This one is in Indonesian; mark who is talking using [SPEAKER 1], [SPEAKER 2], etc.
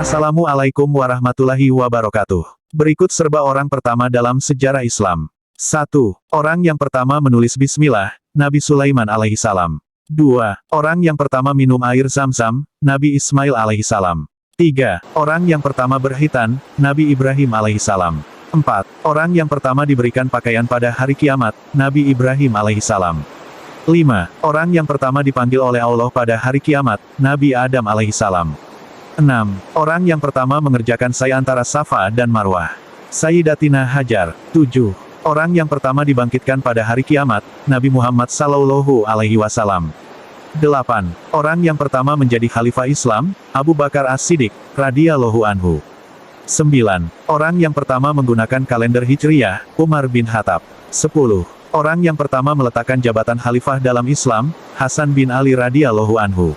[SPEAKER 1] Assalamualaikum warahmatullahi wabarakatuh. Berikut serba orang pertama dalam sejarah Islam. 1. Orang yang pertama menulis bismillah, Nabi Sulaiman alaihissalam. 2. Orang yang pertama minum air zam-zam, Nabi Ismail alaihissalam. 3. Orang yang pertama berkhitan, Nabi Ibrahim alaihissalam. 4. Orang yang pertama diberikan pakaian pada hari kiamat, Nabi Ibrahim alaihissalam. 5. Orang yang pertama dipanggil oleh Allah pada hari kiamat, Nabi Adam alaihissalam. 6. Orang yang pertama mengerjakan sa'i antara Safa dan Marwah, Sayyidatina Hajar. 7. Orang yang pertama dibangkitkan pada hari kiamat, Nabi Muhammad Sallallahu Alaihi Wasallam. 8. Orang yang pertama menjadi khalifah Islam, Abu Bakar As-Siddiq, radhiyallahu anhu. 9. Orang yang pertama menggunakan kalender Hijriyah, Umar bin Khattab. 10. Orang yang pertama meletakkan jabatan khalifah dalam Islam, Hasan bin Ali radhiyallahu anhu.